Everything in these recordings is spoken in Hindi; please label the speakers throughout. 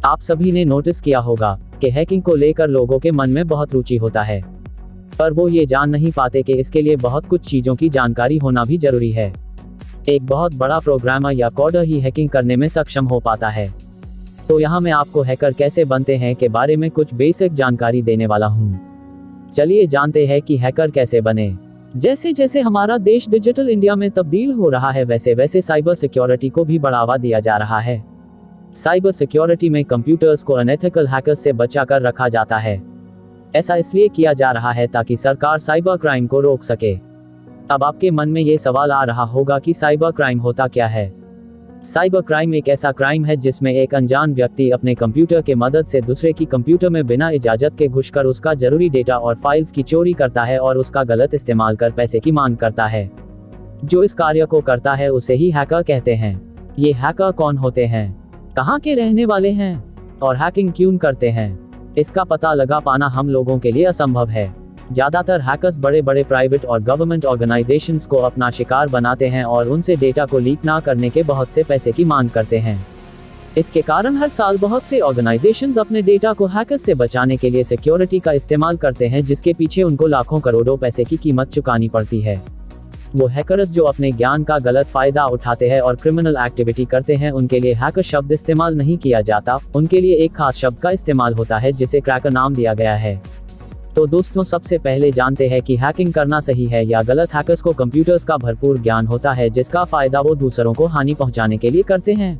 Speaker 1: आप सभी ने नोटिस किया होगा कि हैकिंग को लेकर लोगों के मन में बहुत रुचि होता है, पर वो ये जान नहीं पाते कि इसके लिए बहुत कुछ चीज़ों की जानकारी होना भी जरूरी है। एक बहुत बड़ा प्रोग्रामर या कोडर ही हैकिंग करने में सक्षम हो पाता है। तो यहाँ मैं आपको हैकर कैसे बनते हैं के बारे में कुछ बेसिक जानकारी देने वाला हूँ। चलिए जानते हैं कि हैकर कैसे बने। जैसे जैसे हमारा देश डिजिटल इंडिया में तब्दील हो रहा है, वैसे वैसे साइबर सिक्योरिटी को भी बढ़ावा दिया जा रहा है। साइबर सिक्योरिटी में कंप्यूटर्स को अनएथिकल हैकर्स से बचा कर रखा जाता है। ऐसा इसलिए किया जा रहा है ताकि सरकार साइबर क्राइम को रोक सके। अब आपके मन में ये सवाल आ रहा होगा कि साइबर क्राइम होता क्या है। साइबर क्राइम एक ऐसा क्राइम है जिसमें एक अनजान व्यक्ति अपने कंप्यूटर के मदद से दूसरे की कंप्यूटर में बिना इजाजत के घुसकर उसका जरूरी डेटा और फाइल्स की चोरी करता है और उसका गलत इस्तेमाल कर पैसे की मांग करता है। जो इस कार्य को करता है उसे ही हैकर कहते हैं। ये हैकर कौन होते हैं, कहाँ के रहने वाले हैं और हैकिंग क्यों करते हैं, इसका पता लगा पाना हम लोगों के लिए असंभव है। ज्यादातर हैकर्स बड़े बड़े प्राइवेट और गवर्नमेंट ऑर्गेनाइजेशंस को अपना शिकार बनाते हैं और उनसे डेटा को लीक ना करने के बहुत से पैसे की मांग करते हैं। इसके कारण हर साल बहुत से ऑर्गेनाइजेशंस अपने डेटा को हैकर्स से बचाने के लिए सिक्योरिटी का इस्तेमाल करते हैं, जिसके पीछे उनको लाखों करोड़ों पैसे की कीमत चुकानी पड़ती है। वो हैकर्स जो अपने ज्ञान का गलत फायदा उठाते हैं और क्रिमिनल एक्टिविटी करते हैं, उनके लिए हैकर शब्द इस्तेमाल नहीं किया जाता। उनके लिए एक खास शब्द का इस्तेमाल होता है जिसे क्रैकर नाम दिया गया है। तो दोस्तों, सबसे पहले जानते हैं कि हैकिंग करना सही है या गलत। हैकर्स को कंप्यूटर्स का भरपूर ज्ञान होता है जिसका फायदा वो दूसरों को हानि पहुंचाने के लिए करते हैं।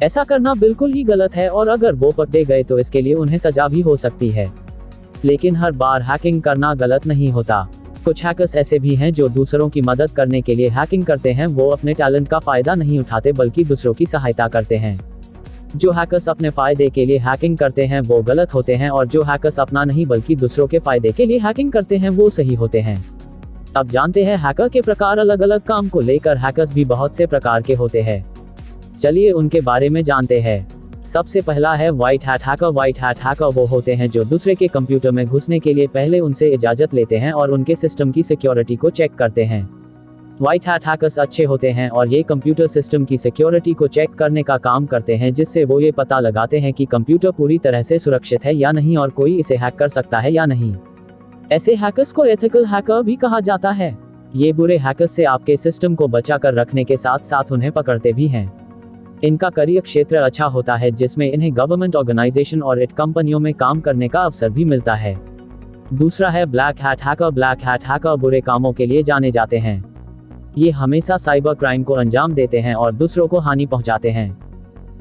Speaker 1: ऐसा करना बिल्कुल ही गलत है और अगर वो पकड़े गए तो इसके लिए उन्हें सजा भी हो सकती है। लेकिन हर बार हैकिंग करना गलत नहीं होता। कुछ हैकर्स ऐसे भी हैं जो दूसरों की मदद करने के लिए हैकिंग करते हैं। वो अपने टैलेंट का फायदा नहीं उठाते बल्कि दूसरों की सहायता करते हैं। जो हैकर्स अपने फायदे के लिए हैकिंग करते हैं वो गलत होते हैं और जो हैकर्स अपना नहीं बल्कि दूसरों के फायदे के लिए हैकिंग करते हैं वो सही होते हैं। अब जानते हैं हैकर के प्रकार। अलग अलग काम को लेकर हैकर्स भी बहुत से प्रकार के होते हैं। चलिए उनके बारे में जानते हैं। सबसे पहला है white hat hacker. White hat hacker वो होते हैं जो दूसरे के कंप्यूटर में घुसने के लिए पहले उनसे इजाजत लेते हैं और उनके सिस्टम की सिक्योरिटी को चेक करते हैं। व्हाइट हैट हैकर्स अच्छे होते हैं और ये कंप्यूटर सिस्टम की सिक्योरिटी को चेक करने का काम करते हैं, जिससे वो ये पता लगाते हैं कि कंप्यूटर पूरी तरह से सुरक्षित है या नहीं और कोई इसे हैक कर सकता है या नहीं। ऐसे हैकर्स को एथिकल हैकर भी कहा जाता है। ये बुरे हैकर्स से आपके सिस्टम को बचा कर रखने के साथ साथ उन्हें पकड़ते भी हैं। इनका करियर क्षेत्र अच्छा होता है जिसमें इन्हें गवर्नमेंट ऑर्गेनाइजेशन और इट कंपनियों में काम करने का अवसर भी मिलता है। दूसरा है black hat hacker. Black hat hacker बुरे कामों के लिए जाने जाते हैं। ये हमेशा साइबर क्राइम को अंजाम देते हैं और दूसरों को हानि पहुंचाते हैं।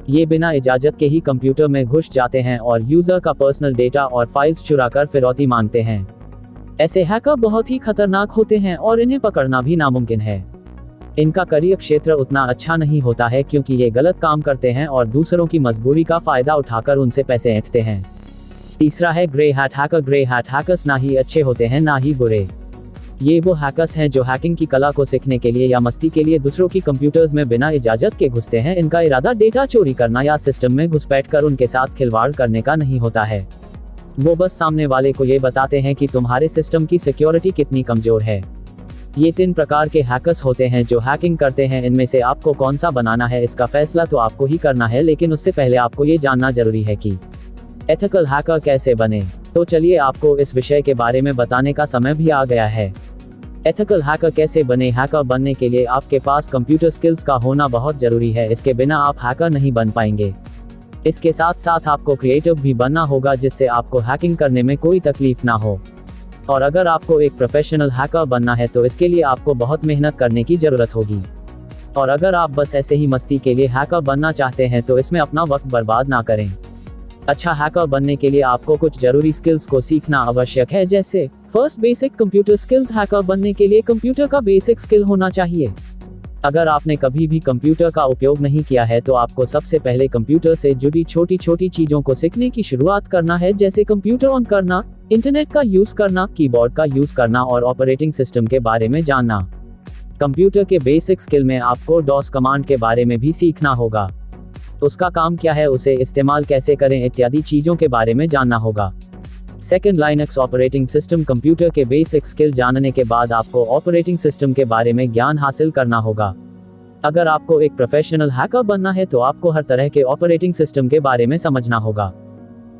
Speaker 1: ये बिना इजाजत के ही कंप्यूटर में घुस जाते हैं और यूजर का पर्सनल डेटा और फाइल्स चुरा कर फिरौती मांगते हैं। ऐसे हैकर बहुत ही खतरनाक होते हैं और इन्हें पकड़ना भी नामुमकिन है। इनका करियर क्षेत्र उतना अच्छा नहीं होता है क्योंकि ये गलत काम करते हैं और दूसरों की मजबूरी का फायदा उठाकर उनसे पैसे ऐंठते हैं। तीसरा है grey hat hacker. Grey hat hackers ना ही अच्छे होते हैं ना ही बुरे। ये वो हैकर्स हैं जो हैकिंग की कला को सीखने के लिए या मस्ती के लिए दूसरों की कंप्यूटर्स में बिना इजाजत के घुसते हैं। इनका इरादा डेटा चोरी करना या सिस्टम में घुसपैठ कर उनके साथ खिलवाड़ करने का नहीं होता है। वो बस सामने वाले को ये बताते हैं कि तुम्हारे सिस्टम की सिक्योरिटी कितनी कमजोर है। ये 3 प्रकार के हैकर्स होते हैं जो हैकिंग करते हैं। इनमें से आपको कौन सा बनाना है इसका फैसला तो आपको ही करना है, लेकिन उससे पहले आपको ये जानना जरूरी है कि एथिकल हैकर कैसे बने। तो चलिए आपको इस विषय के बारे में बताने का समय भी आ गया है। एथिकल हैकर कैसे बने। हैकर बनने के लिए आपके पास कंप्यूटर स्किल्स का होना बहुत जरूरी है। इसके बिना आप हैकर नहीं बन पाएंगे। इसके साथ साथ आपको क्रिएटिव भी बनना होगा जिससे आपको हैकिंग करने में कोई तकलीफ ना हो। और अगर आपको एक प्रोफेशनल हैकर बनना है तो इसके लिए आपको बहुत मेहनत करने की जरूरत होगी। और अगर आप बस ऐसे ही मस्ती के लिए हैकर बनना चाहते हैं तो इसमें अपना वक्त बर्बाद ना करें। अच्छा हैकर बनने के लिए आपको कुछ जरूरी स्किल्स को सीखना आवश्यक है, जैसे first basic computer skills. Hacker बनने के लिए कंप्यूटर का बेसिक स्किल होना चाहिए। अगर आपने कभी भी कंप्यूटर का उपयोग नहीं किया है तो आपको सबसे पहले कंप्यूटर से जुड़ी छोटी छोटी चीजों को सीखने की शुरुआत करना है, जैसे कंप्यूटर ऑन करना, इंटरनेट का यूज करना, कीबोर्ड का यूज करना और ऑपरेटिंग सिस्टम के बारे में जानना। कंप्यूटर के बेसिक स्किल में आपको डॉस कमांड के बारे में भी सीखना होगा। उसका काम क्या है, उसे इस्तेमाल कैसे करें इत्यादि चीजों के बारे में जानना होगा। Second, Linux operating system. Computer के बेसिक स्किल जानने के बाद आपको ऑपरेटिंग सिस्टम के बारे में ज्ञान हासिल करना होगा। अगर आपको एक प्रोफेशनल हैकर बनना है तो आपको हर तरह के ऑपरेटिंग सिस्टम के बारे में समझना होगा।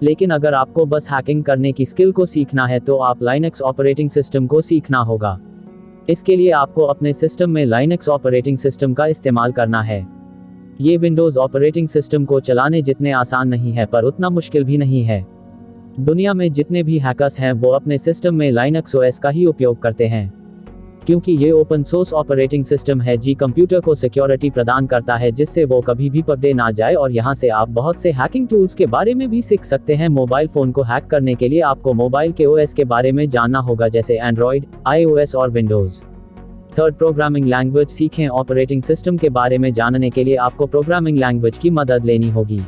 Speaker 1: लेकिन अगर आपको बस हैकिंग करने की स्किल को सीखना है तो आप लाइनक्स ऑपरेटिंग सिस्टम को सीखना होगा। इसके लिए आपको अपने सिस्टम में लाइनक्स ऑपरेटिंग सिस्टम का इस्तेमाल करना है। ये विंडोज़ ऑपरेटिंग सिस्टम को चलाने जितने आसान नहीं है पर उतना मुश्किल भी नहीं है। दुनिया में जितने भी हैकर्स हैं वो अपने सिस्टम में लाइनक्स ओएस का ही उपयोग करते हैं, क्योंकि ये ओपन सोर्स ऑपरेटिंग सिस्टम है जी कंप्यूटर को सिक्योरिटी प्रदान करता है जिससे वो कभी भी पकड़े ना जाए। और यहाँ से आप बहुत से हैकिंग टूल्स के बारे में भी सीख सकते हैं। मोबाइल फ़ोन को हैक करने के लिए आपको मोबाइल के ओएस के बारे में जानना होगा, जैसे एंड्रॉयड, iOS और विंडोज़। थर्ड, प्रोग्रामिंग लैंग्वेज सीखें। ऑपरेटिंग सिस्टम के बारे में जानने के लिए आपको प्रोग्रामिंग लैंग्वेज की मदद लेनी होगी,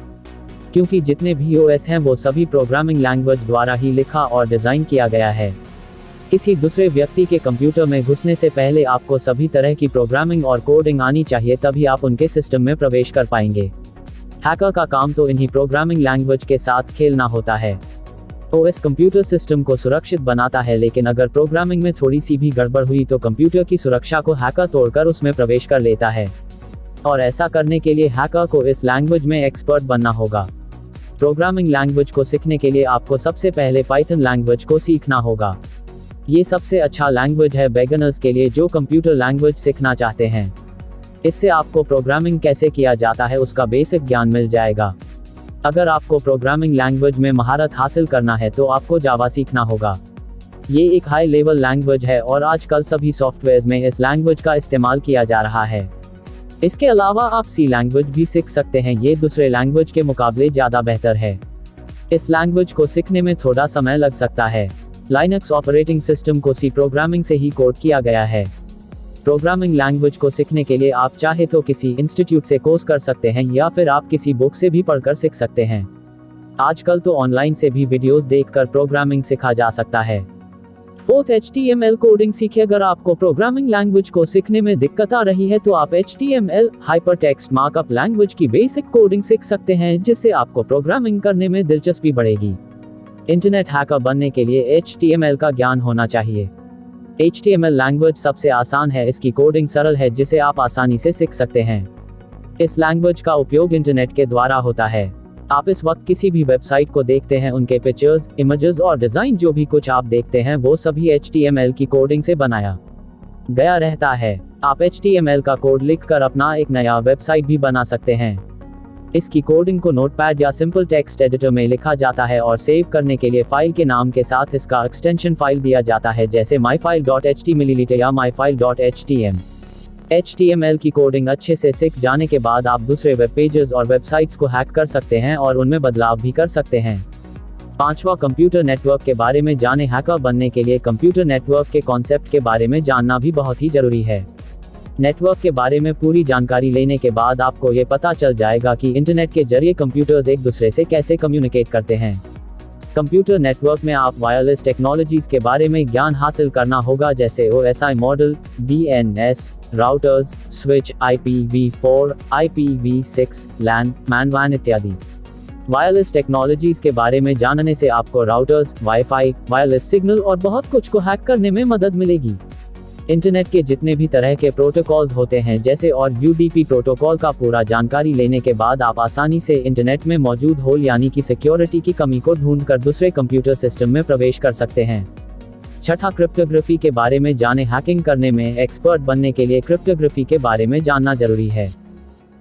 Speaker 1: क्योंकि जितने भी ओएस हैं वो सभी प्रोग्रामिंग लैंग्वेज द्वारा ही लिखा और डिज़ाइन किया गया है। किसी दूसरे व्यक्ति के कंप्यूटर में घुसने से पहले आपको सभी तरह की प्रोग्रामिंग और कोडिंग आनी चाहिए, तभी आप उनके सिस्टम में प्रवेश कर पाएंगे। हैकर का काम तो इन्हीं प्रोग्रामिंग लैंग्वेज के साथ खेलना होता है। ओएस कंप्यूटर सिस्टम को सुरक्षित बनाता है, लेकिन अगर प्रोग्रामिंग में थोड़ी सी भी गड़बड़ हुई तो कंप्यूटर की सुरक्षा को हैकर तोड़कर उसमें प्रवेश कर लेता है। और ऐसा करने के लिए हैकर को इस लैंग्वेज में एक्सपर्ट बनना होगा। प्रोग्रामिंग लैंग्वेज को सीखने के लिए आपको सबसे पहले पाइथन लैंग्वेज को सीखना होगा। ये सबसे अच्छा लैंग्वेज है बिगिनर्स के लिए जो कंप्यूटर लैंग्वेज सीखना चाहते हैं। इससे आपको प्रोग्रामिंग कैसे किया जाता है उसका बेसिक ज्ञान मिल जाएगा। अगर आपको प्रोग्रामिंग लैंग्वेज में महारत हासिल करना है तो आपको जावा सीखना होगा। ये एक हाई लेवल लैंग्वेज है और आजकल सभी सॉफ्टवेयर्स में इस लैंग्वेज का इस्तेमाल किया जा रहा है। इसके अलावा आप सी लैंग्वेज भी सीख सकते हैं। ये दूसरे लैंग्वेज के मुकाबले ज़्यादा बेहतर है। इस लैंग्वेज को सीखने में थोड़ा समय लग सकता है। लाइनक्स ऑपरेटिंग सिस्टम को सी प्रोग्रामिंग से ही कोड किया गया है। प्रोग्रामिंग लैंग्वेज को सीखने के लिए आप चाहे तो किसी इंस्टीट्यूट से कोर्स कर सकते हैं या फिर आप किसी बुक से भी पढ़कर सीख सकते हैं। आजकल तो ऑनलाइन से भी वीडियोस देखकर प्रोग्रामिंग सीखा जा सकता है। फोर्थ, HTML कोडिंग सीखिए। अगर आपको प्रोग्रामिंग लैंग्वेज को सीखने में दिक्कत आ रही है तो आप HTML हाइपरटेक्स्ट मार्कअप लैंग्वेज की बेसिक कोडिंग सीख सकते हैं, जिससे आपको प्रोग्रामिंग करने में दिलचस्पी बढ़ेगी। इंटरनेट हैकर बनने के लिए HTML का ज्ञान होना चाहिए। HTML लैंग्वेज सबसे आसान है, इसकी कोडिंग सरल है जिसे आप आसानी से सीख सकते हैं। इस लैंग्वेज का उपयोग इंटरनेट के द्वारा होता है। आप इस वक्त किसी भी वेबसाइट को देखते हैं, उनके पिक्चर्स, इमेजेस और डिज़ाइन जो भी कुछ आप देखते हैं वो सभी HTML की कोडिंग से बनाया गया रहता है। आप HTML का कोड लिखकर अपना एक नया वेबसाइट भी बना सकते हैं। इसकी कोडिंग को नोटपैड या सिंपल टेक्स्ट एडिटर में लिखा जाता है और सेव करने के लिए फाइल के नाम के साथ इसका एक्सटेंशन फाइल दिया जाता है, जैसे myfile.html या myfile.htm। HTML की कोडिंग अच्छे से सीख जाने के बाद आप दूसरे वेब पेजेस और वेबसाइट्स को हैक कर सकते हैं और उनमें बदलाव भी कर सकते हैं। पांचवा, कंप्यूटर नेटवर्क के बारे में जाने। हैकर बनने के लिए कंप्यूटर नेटवर्क के कॉन्सेप्ट के बारे में जानना भी बहुत ही जरूरी है। नेटवर्क के बारे में पूरी जानकारी लेने के बाद आपको ये पता चल जाएगा कि इंटरनेट के जरिए कंप्यूटर्स एक दूसरे से कैसे कम्युनिकेट करते हैं। कंप्यूटर नेटवर्क में आप वायरलेस टेक्नोलॉजीज के बारे में ज्ञान हासिल करना होगा, जैसे OSI model, DNS, routers, switch, IPv4, IPv6, LAN, MAN इत्यादि। वायरलेस टेक्नोलॉजीज के बारे में जानने से आपको राउटर्स, वाईफाई, वायरलेस सिग्नल और बहुत कुछ को हैक करने में मदद मिलेगी। इंटरनेट के जितने भी तरह के प्रोटोकॉल्स होते हैं जैसे और UDP प्रोटोकॉल का पूरा जानकारी लेने के बाद आप आसानी से इंटरनेट में मौजूद होल यानी कि सिक्योरिटी की कमी को ढूंढकर दूसरे कंप्यूटर सिस्टम में प्रवेश कर सकते हैं। छठा, क्रिप्टोग्राफी के बारे में जाने। हैकिंग करने में एक्सपर्ट बनने के लिए क्रिप्टोग्राफी के बारे में जानना जरूरी है।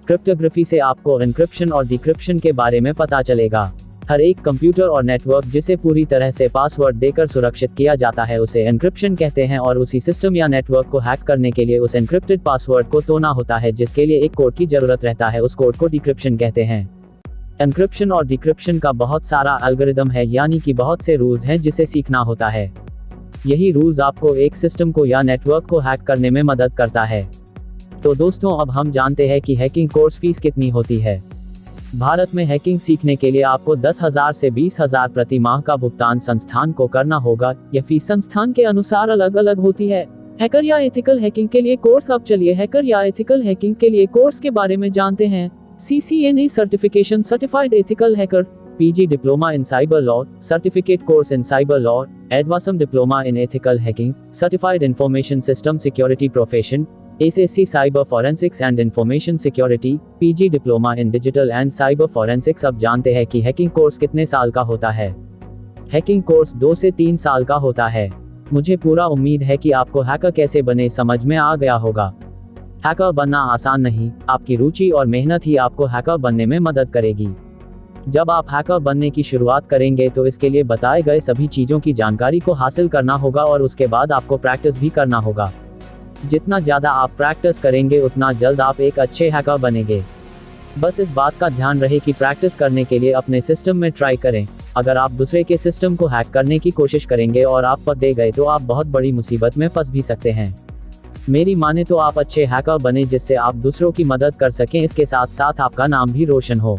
Speaker 1: क्रिप्टोग्राफी से आपको एन्क्रिप्शन और डिक्रिप्शन के बारे में पता चलेगा। हर एक कंप्यूटर और नेटवर्क जिसे पूरी तरह से पासवर्ड देकर सुरक्षित किया जाता है उसे एन्क्रिप्शन कहते हैं, और उसी सिस्टम या नेटवर्क को हैक करने के लिए उस एन्क्रिप्टेड पासवर्ड को तोड़ना होता है, जिसके लिए एक कोड की जरूरत रहता है। उस कोड को डिक्रिप्शन कहते हैं। एन्क्रिप्शन और डिक्रिप्शन का बहुत सारा एल्गोरिदम है, यानी कि बहुत से रूल्स हैं जिसे सीखना होता है। यही रूल्स आपको एक सिस्टम को या नेटवर्क को हैक करने में मदद करता है। तो दोस्तों, अब हम जानते हैं कि हैकिंग कोर्स फीस कितनी होती है। भारत में हैकिंग सीखने के लिए आपको 10,000 से 20,000 प्रति माह का भुगतान संस्थान को करना होगा। यह फीस संस्थान के अनुसार अलग अलग होती है। हैकर या एथिकल हैकिंग के लिए कोर्स। अब चलिए हैकर या एथिकल हैकिंग के लिए कोर्स के बारे में जानते हैं। CCNA certification, certified ethical hacker, PG diploma in cyber law, certificate course in cyber law, advanced diploma in ethical hacking, certified information system security profession, SSC cyber forensics and information security, PG diploma in digital and cyber forensics. अब जानते हैं कि हैकिंग कोर्स कितने साल का होता है। हैकिंग कोर्स 2 से 3 साल का होता है। मुझे पूरा उम्मीद है कि आपको हैकर कैसे बने समझ में आ गया होगा। हैकर बनना आसान नहीं, आपकी रुचि और मेहनत ही आपको हैकर बनने में मदद करेगी। जब आप हैकर बनने की शुरुआत करेंगे तो इसके लिए बताए गए सभी चीज़ों की जानकारी को हासिल करना होगा और उसके बाद आपको प्रैक्टिस भी करना होगा। जितना ज़्यादा आप प्रैक्टिस करेंगे उतना जल्द आप एक अच्छे हैकर बनेंगे। बस इस बात का ध्यान रहे कि प्रैक्टिस करने के लिए अपने सिस्टम में ट्राई करें। अगर आप दूसरे के सिस्टम को हैक करने की कोशिश करेंगे और आप पकड़े गए तो आप बहुत बड़ी मुसीबत में फंस भी सकते हैं। मेरी माने तो आप अच्छे हैकर बने जिससे आप दूसरों की मदद कर सकें, इसके साथ साथ आपका नाम भी रोशन हो।